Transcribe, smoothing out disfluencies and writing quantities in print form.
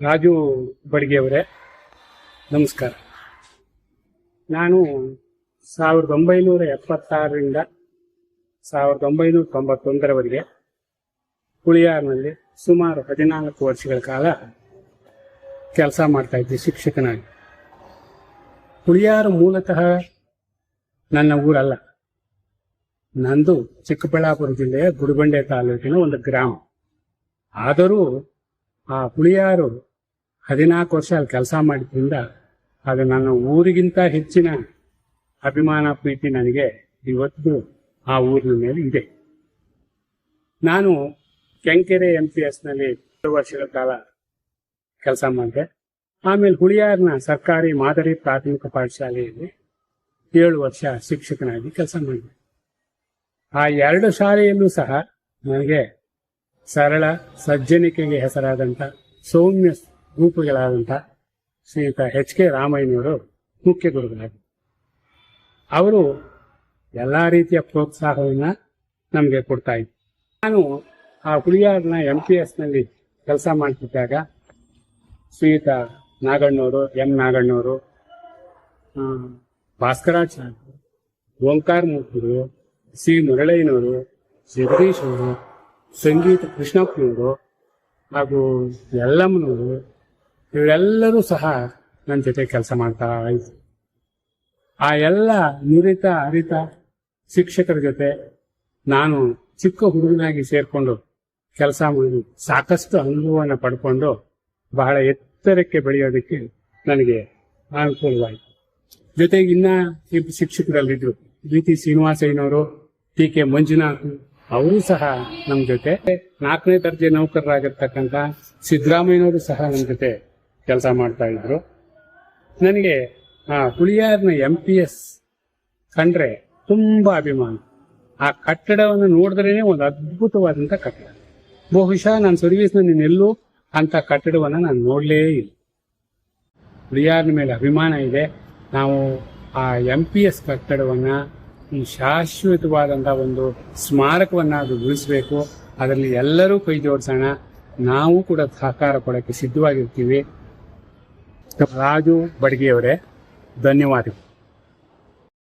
ರಾಜು ಬಡ್ಗೆಯವರೇ ನಮಸ್ಕಾರ. ನಾನು 1976ರಿಂದ 1991ರವರೆಗೆ ಹುಳಿಯಾರಿನಲ್ಲಿ ಸುಮಾರು 14 ವರ್ಷಗಳ ಕಾಲ ಕೆಲಸ ಮಾಡ್ತಾ ಇದ್ದೆ ಶಿಕ್ಷಕನಾಗಿ. ಹುಳಿಯಾರು ಮೂಲತಃ ನನ್ನ ಊರಲ್ಲ, ನಂದು ಚಿಕ್ಕಬಳ್ಳಾಪುರ ಜಿಲ್ಲೆಯ ಗುಡಿಬಂಡೆ ತಾಲೂಕಿನ ಒಂದು ಗ್ರಾಮ. ಆದರೂ ಆ ಹುಳಿಯಾರು 14 ವರ್ಷ ಅಲ್ಲಿ ಕೆಲಸ ಮಾಡಿದ್ರಿಂದ ಅದು ನನ್ನ ಊರಿಗಿಂತ ಹೆಚ್ಚಿನ ಅಭಿಮಾನ ಪ್ರೀತಿ ನನಗೆ ಇವತ್ತು ಆ ಊರಿನ ಮೇಲೆ ಇದೆ. ನಾನು ಕೆಂಕೆರೆ MPS ನಲ್ಲಿ 2 ವರ್ಷಗಳ ಕಾಲ ಕೆಲಸ ಮಾಡಿದೆ. ಆಮೇಲೆ ಹುಳಿಯಾರಿನ ಸರ್ಕಾರಿ ಮಾದರಿ ಪ್ರಾಥಮಿಕ ಪಾಠಶಾಲೆಯಲ್ಲಿ 7 ವರ್ಷ ಶಿಕ್ಷಕನಾಗಿ ಕೆಲಸ ಮಾಡಿದೆ. ಆ 2 ಶಾಲೆಯಲ್ಲೂ ಸಹ ನನಗೆ ಸರಳ ಸಜ್ಜನಿಕೆಗೆ ಹೆಸರಾದಂಥ ಸೌಮ್ಯ ರೂಪಗಳಾದಂಥ ಶ್ರೀಯುತ HK ರಾಮಯ್ಯನವರು ಮುಖ್ಯ ಗುರುಗಳಾಗಿದ್ದರು. ಅವರು ಎಲ್ಲ ರೀತಿಯ ಪ್ರೋತ್ಸಾಹವನ್ನು ನಮಗೆ ಕೊಡ್ತಾ ಇದ್ರು. ನಾನು ಆ ಹುಳಿಯಾರಿನ MPS ನಲ್ಲಿ ಕೆಲಸ ಮಾಡ್ತಿದ್ದಾಗ ಶ್ರೀಯುತ ನಾಗಣ್ಣವರು, ನಾಗಣ್ಣವರು, ಭಾಸ್ಕರಾಚಾರ್ಯರು, ಓಂಕಾರ ಮೂರ್ತಿಗಳು, ಸಿ ಮುರಳಯ್ಯನವರು, ಜಗದೀಶ್ ಅವರು, ಸಂಗೀತ ಕೃಷ್ಣಪ್ಪನವರು ಹಾಗೂ ಯಲ್ಲಮ್ಮನವರು, ಇವರೆಲ್ಲರೂ ಸಹ ನನ್ನ ಜೊತೆ ಕೆಲಸ ಮಾಡ್ತಾ ಇದ್ರು. ಆ ಎಲ್ಲ ನುರಿತ ಅರಿತ ಶಿಕ್ಷಕರ ಜೊತೆ ನಾನು ಚಿಕ್ಕ ಹುಡುಗನಾಗಿ ಸೇರ್ಕೊಂಡು ಕೆಲಸ ಮಾಡಿ ಸಾಕಷ್ಟು ಅನುಭವವನ್ನು ಪಡ್ಕೊಂಡು ಬಹಳ ಎತ್ತರಕ್ಕೆ ಬೆಳೆಯೋದಕ್ಕೆ ನನಗೆ ಅನುಕೂಲವಾಯಿತು. ಜೊತೆಗೆ ಇನ್ನ ಇಬ್ಬರು ಶಿಕ್ಷಕರಲ್ಲಿದ್ರು, BT ಶ್ರೀನಿವಾಸಯ್ಯನವರು, TK ಮಂಜುನಾಥ್, ಅವರು ಸಹ ನಮ್ಮ ಜೊತೆ. 4ನೇ ದರ್ಜೆ ನೌಕರರಾಗಿರ್ತಕ್ಕಂಥ ಸಿದ್ದರಾಮಯ್ಯನವರು ಸಹ ನಮ್ಮ ಜೊತೆ ಕೆಲಸ ಮಾಡ್ತಾ ಇದ್ರು. ನನಗೆ ಆ ಹುಳಿಯಾರಿನ MPS ಕಂಡ್ರೆ ತುಂಬಾ ಅಭಿಮಾನ. ಆ ಕಟ್ಟಡವನ್ನು ನೋಡಿದ್ರೇನೆ ಒಂದು ಅದ್ಭುತವಾದಂಥ ಕಟ್ಟಡ. ಬಹುಶಃ ನನ್ನ ಸರ್ವಿಸ್ನಲ್ಲಿ ಎಲ್ಲೂ ಅಂತ ಕಟ್ಟಡವನ್ನು ನಾನು ನೋಡಲೇ ಇಲ್ಲ. ಹುಳಿಯಾರಿನ ಮೇಲೆ ಅಭಿಮಾನ ಇದೆ. ನಾವು ಆ MPS ಕಟ್ಟಡವನ್ನು ಈ ಶಾಶ್ವತವಾದಂಥ ಒಂದು ಸ್ಮಾರಕವನ್ನಾಗಿ ಉಳಿಸಬೇಕು. ಅದರಲ್ಲಿ ಎಲ್ಲರೂ ಕೈ ಜೋಡಿಸೋಣ. ನಾವು ಕೂಡ ಸಹಕಾರ ಕೊಡೋಕ್ಕೆ ಸಿದ್ಧವಾಗಿರ್ತೀವಿ. ರಾಜು ಬಡ್ಗೆಯವರೇ, ಧನ್ಯವಾದಗಳು.